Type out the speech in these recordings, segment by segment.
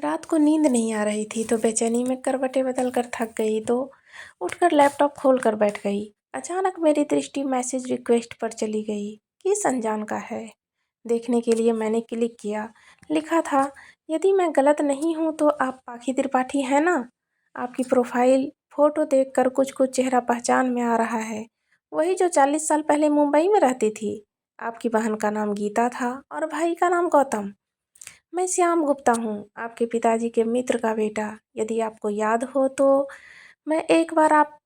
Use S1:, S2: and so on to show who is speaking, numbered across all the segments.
S1: रात को नींद नहीं आ रही थी तो बेचैनी में करवटें बदल कर थक गई तो उठकर लैपटॉप खोल कर बैठ गई। अचानक मेरी दृष्टि मैसेज रिक्वेस्ट पर चली गई। किस अनजान का है। देखने के लिए मैंने क्लिक किया। लिखा था, यदि मैं गलत नहीं हूँ तो आप पाखी त्रिपाठी हैं ना। आपकी प्रोफाइल फोटो देखकर कुछ कुछ चेहरा पहचान में आ रहा है। वही जो 40 साल पहले मुंबई में रहती थी। आपकी बहन का नाम गीता था और भाई का नाम गौतम। मैं श्याम गुप्ता हूँ, आपके पिताजी के मित्र का बेटा। यदि आपको याद हो तो मैं एक बार आप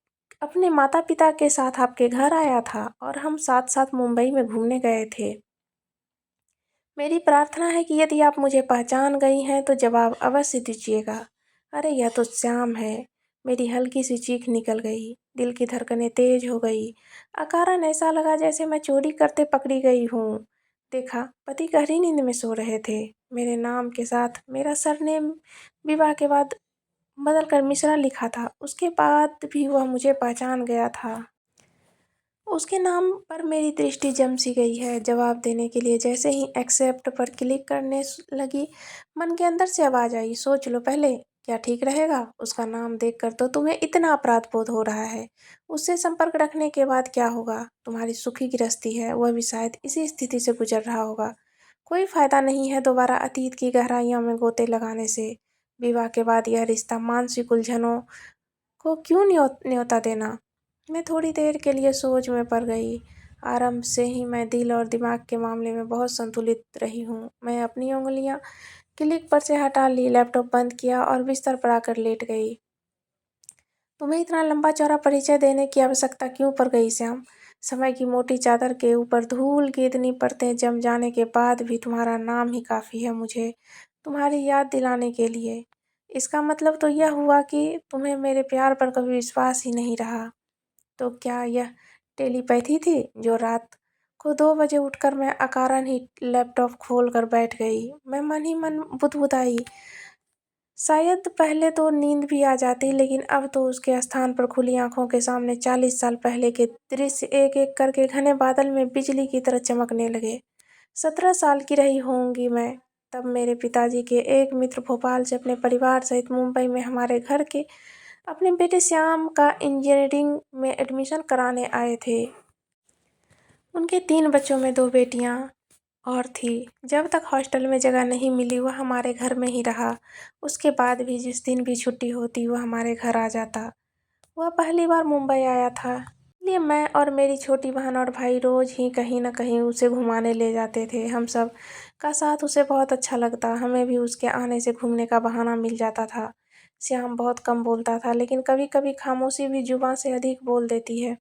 S1: अपने माता पिता के साथ आपके घर आया था और हम साथ साथ मुंबई में घूमने गए थे। मेरी प्रार्थना है कि यदि आप मुझे पहचान गई हैं तो जवाब अवश्य दीजिएगा। अरे यह तो श्याम है। मेरी हल्की सी चीख निकल गई। दिल की धड़कनें तेज हो गई। अकारण ऐसा लगा जैसे मैं चोरी करते पकड़ी गई हूँ। देखा, पति गहरी नींद में सो रहे थे। मेरे नाम के साथ मेरा सरनेम विवाह के बाद बदलकर मिश्रा लिखा था। उसके बाद भी वह मुझे पहचान गया था। उसके नाम पर मेरी दृष्टि जम सी गई है। जवाब देने के लिए जैसे ही एक्सेप्ट पर क्लिक करने लगी, मन के अंदर से आवाज आई, सोच लो पहले, क्या ठीक रहेगा। उसका नाम देखकर तो तुम्हें इतना अपराध बोध हो रहा है। उससे संपर्क रखने के बाद क्या होगा। तुम्हारी सुखी गृहस्थी है, वह भी शायद इसी स्थिति से गुजर रहा होगा। कोई फायदा नहीं है दोबारा अतीत की गहराइयों में गोते लगाने से। विवाह के बाद यह रिश्ता मानसिक उलझनों को क्यों न्योता देना। मैं थोड़ी देर के लिए सोच में पड़ गई। आरंभ से ही मैं दिल और दिमाग के मामले में बहुत संतुलित रही हूँ। मैं अपनी उंगलियां क्लिक पर से हटा ली, लैपटॉप बंद किया और बिस्तर पर आकर लेट गई। तुम्हें इतना लंबा चौड़ा परिचय देने की आवश्यकता क्यों पड़ गई श्याम। समय की मोटी चादर के ऊपर धूल की इतनी परतें जम जाने के बाद भी तुम्हारा नाम ही काफ़ी है मुझे तुम्हारी याद दिलाने के लिए। इसका मतलब तो यह हुआ कि तुम्हें मेरे प्यार पर कभी विश्वास ही नहीं रहा। तो क्या यह टेलीपैथी थी जो रात को 2 बजे उठकर मैं अकारण ही लैपटॉप खोल कर बैठ गई। मैं मन ही मन बुदबुदाई। शायद पहले तो नींद भी आ जाती, लेकिन अब तो उसके स्थान पर खुली आंखों के सामने 40 साल पहले के दृश्य एक एक करके घने बादल में बिजली की तरह चमकने लगे। 17 साल की रही होंगी मैं तब मेरे पिताजी के एक मित्र भोपाल से अपने परिवार सहित मुंबई में हमारे घर के अपने बेटे श्याम का इंजीनियरिंग में एडमिशन कराने आए थे। उनके 3 बच्चों में 2 बेटियां और थी। जब तक हॉस्टल में जगह नहीं मिली वह हमारे घर में ही रहा। उसके बाद भी जिस दिन भी छुट्टी होती वह हमारे घर आ जाता। वह पहली बार मुंबई आया था, इसलिए मैं और मेरी छोटी बहन और भाई रोज ही कहीं न कहीं उसे घुमाने ले जाते थे। हम सब का साथ उसे बहुत अच्छा लगता। हमें भी उसके आने से घूमने का बहाना मिल जाता था। श्याम बहुत कम बोलता था, लेकिन कभी कभी खामोशी भी जुबां से अधिक बोल देती है।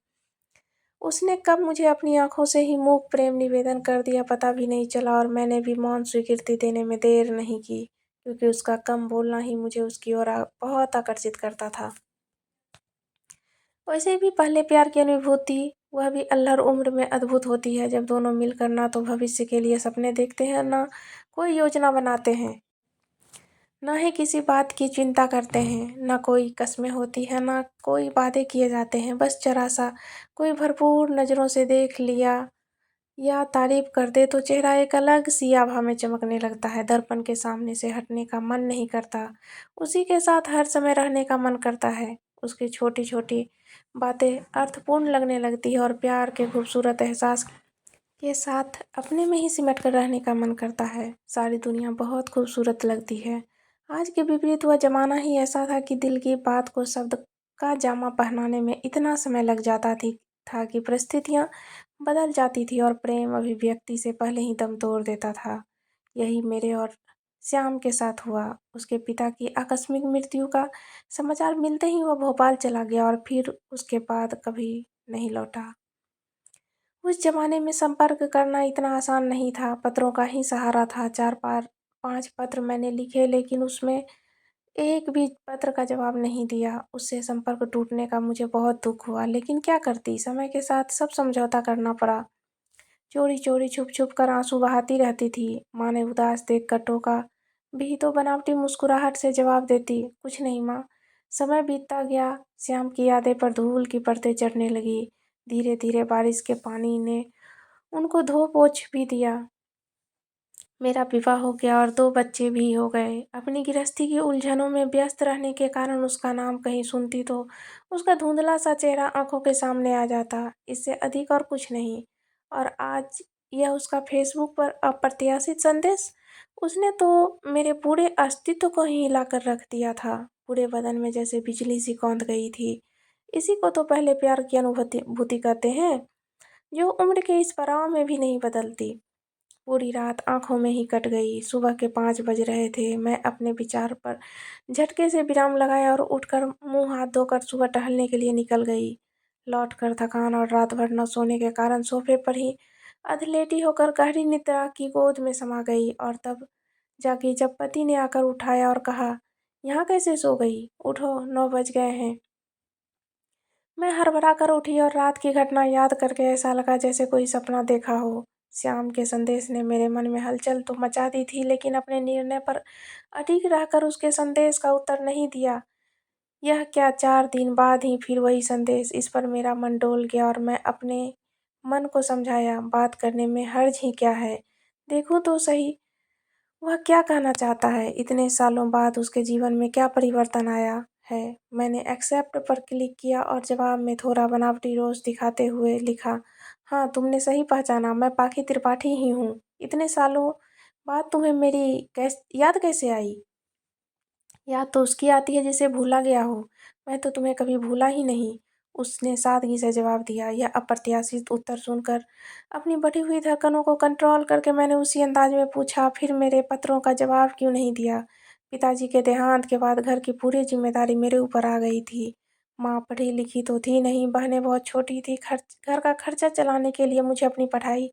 S1: उसने कब मुझे अपनी आंखों से ही मूक प्रेम निवेदन कर दिया पता भी नहीं चला, और मैंने भी मौन स्वीकृति देने में देर नहीं की, क्योंकि उसका कम बोलना ही मुझे उसकी ओर बहुत आकर्षित करता था। वैसे भी पहले प्यार की अनुभूति, वह भी अल्हड़ उम्र में अद्भुत होती है, जब दोनों मिलकर ना तो भविष्य के लिए सपने देखते हैं, ना कोई योजना बनाते हैं, ना ही किसी बात की चिंता करते हैं, ना कोई कस्में होती है, ना कोई वादे किए जाते हैं। बस जरा सा कोई भरपूर नज़रों से देख लिया या तारीफ कर दे तो चेहरा एक अलग सी आभा में चमकने लगता है। दर्पण के सामने से हटने का मन नहीं करता। उसी के साथ हर समय रहने का मन करता है। उसकी छोटी छोटी बातें अर्थपूर्ण लगने लगती है और प्यार के खूबसूरत एहसास के साथ अपने में ही सिमट कर रहने का मन करता है। सारी दुनिया बहुत खूबसूरत लगती है। आज के विपरीत वह जमाना ही ऐसा था कि दिल की बात को शब्द का जामा पहनाने में इतना समय लग जाता था कि परिस्थितियां बदल जाती थी और प्रेम अभिव्यक्ति से पहले ही दम तोड़ देता था। यही मेरे और श्याम के साथ हुआ। उसके पिता की आकस्मिक मृत्यु का समाचार मिलते ही वह भोपाल चला गया और फिर उसके बाद कभी नहीं लौटा। उस जमाने में संपर्क करना इतना आसान नहीं था। पत्रों का ही सहारा था। 4-5 पत्र मैंने लिखे, लेकिन उसमें एक भी पत्र का जवाब नहीं दिया। उससे संपर्क टूटने का मुझे बहुत दुख हुआ, लेकिन क्या करती, समय के साथ सब समझौता करना पड़ा। चोरी चोरी छुप छुप कर आंसू बहाती रहती थी। माँ ने उदास देख कर टोका भी तो बनावटी मुस्कुराहट से जवाब देती, कुछ नहीं माँ। समय बीतता गया। श्याम की यादें पर धूल की परतें चढ़ने लगी। धीरे धीरे बारिश के पानी ने उनको धो पोंछ भी दिया। मेरा विवाह हो गया और 2 बच्चे भी हो गए। अपनी गृहस्थी की उलझनों में व्यस्त रहने के कारण उसका नाम कहीं सुनती तो उसका धुंधला-सा चेहरा आँखों के सामने आ जाता, इससे अधिक और कुछ नहीं। और आज यह उसका फ़ेसबुक पर अप्रत्याशित संदेश, उसने तो मेरे पूरे अस्तित्व को ही हिलाकर रख दिया था। पूरे बदन में जैसे बिजली सी कौंध गई थी। इसी को तो पहले प्यार की भूति कहते हैं, जो उम्र के इस पड़ाव में भी नहीं बदलती। पूरी रात आँखों में ही कट गई। सुबह के 5 बज रहे थे। मैं अपने विचार पर झटके से विराम लगाया और उठकर मुँह हाथ धोकर सुबह टहलने के लिए निकल गई। लौटकर थकान और रात भर न सोने के कारण सोफे पर ही अधलेटी होकर गहरी निद्रा की गोद में समा गई और तब जागी जब पति ने आकर उठाया और कहा, यहाँ कैसे सो गई? उठो, 9 बज गए हैं। मैं हड़बड़ा कर उठी और रात की घटना याद करके ऐसा लगा जैसे कोई सपना देखा हो। श्याम के संदेश ने मेरे मन में हलचल तो मचा दी थी, लेकिन अपने निर्णय पर अडिग रहकर उसके संदेश का उत्तर नहीं दिया। यह क्या 4 दिन बाद ही फिर वही संदेश। इस पर मेरा मन डोल गया और मैं अपने मन को समझाया, बात करने में हर्ज ही क्या है। देखूं तो सही वह क्या कहना चाहता है। इतने सालों बाद उसके जीवन में क्या परिवर्तन आया है। मैंने एक्सेप्ट पर क्लिक किया और जवाब में थोड़ा बनावटी रोष दिखाते हुए लिखा, हाँ तुमने सही पहचाना, मैं पाखी त्रिपाठी ही हूँ। इतने सालों बाद तुम्हें मेरी याद कैसे आई? याद तो उसकी आती है जिसे भूला गया हो। मैं तो तुम्हें कभी भूला ही नहीं। उसने सादगी से जवाब दिया। यह अप्रत्याशित उत्तर सुनकर अपनी बढ़ी हुई धड़कनों को कंट्रोल करके मैंने उसी अंदाज में पूछा, फिर मेरे पत्रों का जवाब क्यों नहीं दिया? पिताजी के देहांत के बाद घर की पूरी जिम्मेदारी मेरे ऊपर आ गई थी। माँ पढ़ी लिखी तो थी नहीं, बहनें बहुत छोटी थी। घर का खर्चा चलाने के लिए मुझे अपनी पढ़ाई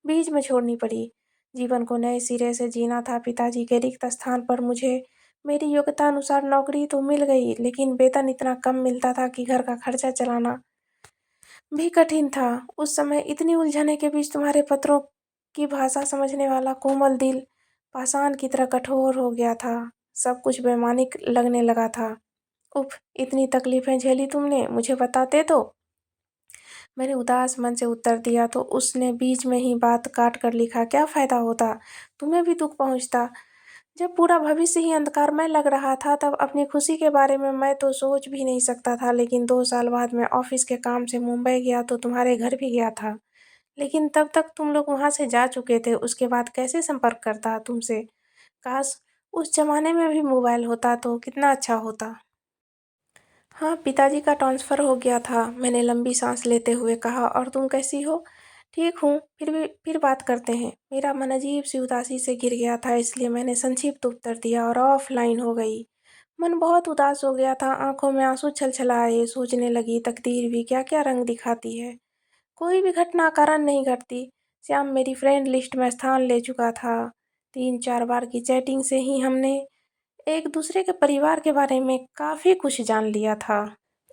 S1: बीच में छोड़नी पड़ी। जीवन को नए सिरे से जीना था। पिताजी के रिक्त स्थान पर मुझे मेरी योग्यता अनुसार नौकरी तो मिल गई, लेकिन वेतन इतना कम मिलता था कि घर का खर्चा चलाना भी कठिन था। उस समय इतनी उलझने के बीच तुम्हारे पत्रों की भाषा समझने वाला कोमल दिल पाषाण की तरह कठोर हो गया था। सब कुछ बेमानिक लगने लगा था। उफ, इतनी तकलीफें झेली तुमने, मुझे बताते तो। मैंने उदास मन से उत्तर दिया तो उसने बीच में ही बात काट कर लिखा, क्या फ़ायदा होता? तुम्हें भी दुख पहुँचता। जब पूरा भविष्य ही अंधकारमय लग रहा था तब अपनी खुशी के बारे में मैं तो सोच भी नहीं सकता था। लेकिन 2 साल बाद मैं ऑफिस के काम से मुंबई गया तो तुम्हारे घर भी गया था। लेकिन तब तक तुम लोग वहाँ से जा चुके थे। उसके बाद कैसे संपर्क करता तुमसे? काश उस ज़माने में भी मोबाइल होता तो कितना अच्छा होता। हाँ, पिताजी का ट्रांसफ़र हो गया था। मैंने लंबी सांस लेते हुए कहा, और तुम कैसी हो? ठीक हूँ, फिर बात करते हैं। मेरा मन अजीब सी उदासी से घिर गया था, इसलिए मैंने संक्षिप्त उत्तर दिया और ऑफलाइन हो गई। मन बहुत उदास हो गया था, आंखों में आंसू छलछलाए। सोचने लगी, तकदीर भी क्या-क्या रंग दिखाती है। कोई भी घटना कारण नहीं घटती। श्याम मेरी फ्रेंड लिस्ट में स्थान ले चुका था। 3-4 बार की चैटिंग से ही हमने एक दूसरे के परिवार के बारे में काफ़ी कुछ जान लिया था।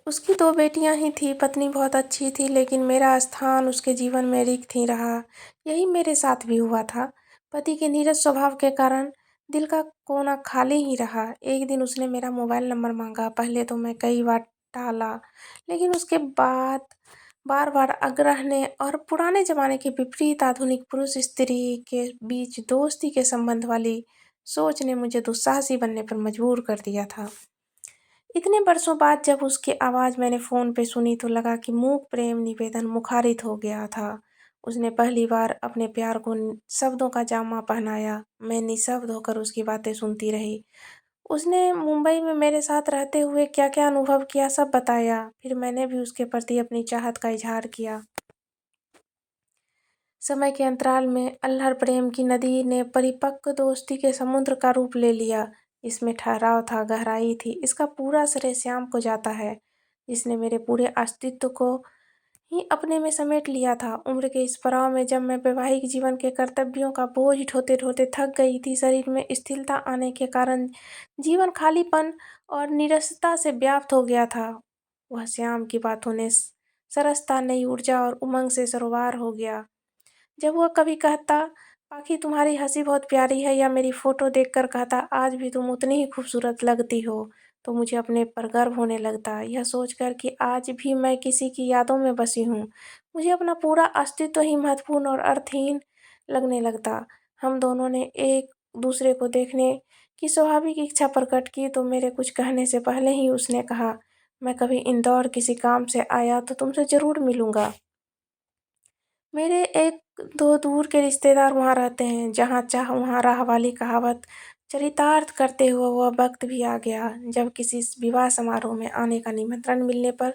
S1: उसकी 2 बेटियां ही थी, पत्नी बहुत अच्छी थी, लेकिन मेरा स्थान उसके जीवन में रिक्त ही रहा। यही मेरे साथ भी हुआ था। पति के नीरस स्वभाव के कारण दिल का कोना खाली ही रहा। एक दिन उसने मेरा मोबाइल नंबर मांगा। पहले तो मैं कई बार टाला, लेकिन उसके बाद बार-बार आग्रह ने और पुराने ज़माने के विपरीत आधुनिक पुरुष स्त्री के बीच दोस्ती के संबंध वाली सोच ने मुझे दुस्साहसी बनने पर मजबूर कर दिया था। इतने वर्षों बाद जब उसकी आवाज़ मैंने फ़ोन पे सुनी तो लगा कि मूक प्रेम निवेदन मुखारित हो गया था। उसने पहली बार अपने प्यार को शब्दों का जामा पहनाया। मैं निःशब्द होकर उसकी बातें सुनती रही। उसने मुंबई में मेरे साथ रहते हुए क्या-क्या अनुभव किया सब बताया। फिर मैंने भी उसके प्रति अपनी चाहत का इज़हार किया। समय के अंतराल में अल्हड़ प्रेम की नदी ने परिपक्व दोस्ती के समुद्र का रूप ले लिया। इसमें ठहराव था, गहराई थी। इसका पूरा श्रेय श्याम को जाता है, जिसने मेरे पूरे अस्तित्व को ही अपने में समेट लिया था। उम्र के इस पड़ाव में जब मैं वैवाहिक जीवन के कर्तव्यों का बोझ ढोते-ढोते थक गई थी, शरीर में स्थिरता आने के कारण जीवन खालीपन और नीरसता से व्याप्त हो गया था। वह श्याम की बातों ने सरसता नई ऊर्जा और उमंग से सरोवार हो गया। जब वह कभी कहता, "पाखी तुम्हारी हँसी बहुत प्यारी है", या मेरी फ़ोटो देखकर कहता, "आज भी तुम उतनी ही खूबसूरत लगती हो", तो मुझे अपने पर गर्व होने लगता। यह सोचकर कि आज भी मैं किसी की यादों में बसी हूँ, मुझे अपना पूरा अस्तित्व ही महत्वपूर्ण और अर्थहीन लगने लगता। हम दोनों ने एक दूसरे को देखने की स्वाभाविक इच्छा प्रकट की तो मेरे कुछ कहने से पहले ही उसने कहा, मैं कभी इंदौर किसी काम से आया तो तुमसे ज़रूर मिलूँगा। मेरे एक दो दूर के रिश्तेदार वहाँ रहते हैं, जहाँ चाह वहाँ राह वाली कहावत चरितार्थ करते हुए वह वक्त भी आ गया जब किसी विवाह समारोह में आने का निमंत्रण मिलने पर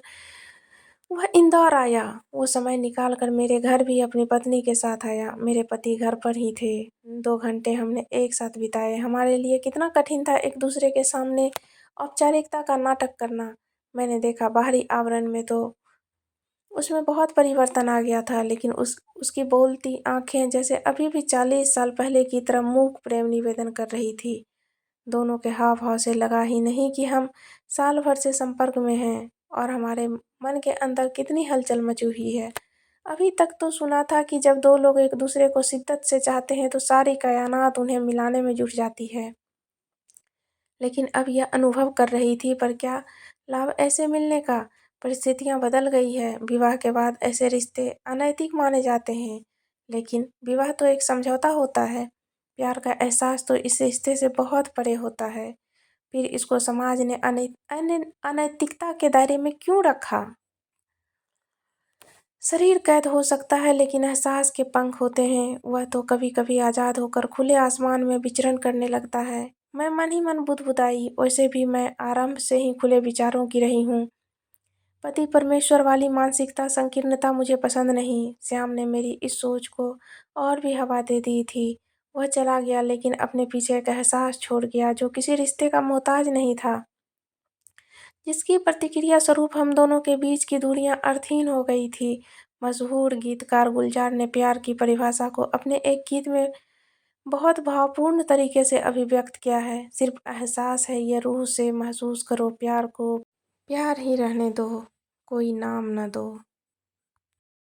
S1: वह इंदौर आया। वो समय निकाल कर मेरे घर भी अपनी पत्नी के साथ आया। मेरे पति घर पर ही थे। 2 घंटे हमने एक साथ बिताए। हमारे लिए कितना कठिन था एक दूसरे के सामने औपचारिकता का नाटक करना। मैंने देखा बाहरी आवरण में तो उसमें बहुत परिवर्तन आ गया था, लेकिन उसकी बोलती आँखें जैसे अभी भी 40 साल पहले की तरह मूक प्रेम निवेदन कर रही थी। दोनों के हाव-भाव से लगा ही नहीं कि हम साल भर से संपर्क में हैं और हमारे मन के अंदर कितनी हलचल मची हुई है। अभी तक तो सुना था कि जब 2 लोग एक दूसरे को शिद्दत से चाहते हैं तो सारी कायनात उन्हें मिलाने में जुट जाती है। लेकिन अब यह अनुभव कर रही थी, पर क्या लाभ ऐसे मिलने का? परिस्थितियाँ बदल गई है। विवाह के बाद ऐसे रिश्ते अनैतिक माने जाते हैं, लेकिन विवाह तो एक समझौता होता है। प्यार का एहसास तो इस रिश्ते से बहुत परे होता है। फिर इसको समाज ने अनैतिकता के दायरे में क्यों रखा? शरीर कैद हो सकता है, लेकिन एहसास के पंख होते हैं। वह तो कभी-कभी आज़ाद होकर खुले आसमान में विचरण करने लगता है। मैं मन ही मन बुदबुदाई। वैसे भी मैं आरंभ से ही खुले विचारों की रही हूँ। पति परमेश्वर वाली मानसिकता संकीर्णता मुझे पसंद नहीं। श्याम ने मेरी इस सोच को और भी हवा दे दी थी। वह चला गया, लेकिन अपने पीछे एक एहसास छोड़ गया जो किसी रिश्ते का मोहताज नहीं था, जिसकी प्रतिक्रिया स्वरूप हम दोनों के बीच की दूरियां अर्थहीन हो गई थी। मशहूर गीतकार गुलजार ने प्यार की परिभाषा को अपने एक गीत में बहुत भावपूर्ण तरीके से अभिव्यक्त किया है। सिर्फ एहसास है, ये रूह से महसूस करो प्यार को, प्यार ही रहने दो, कोई नाम न दो।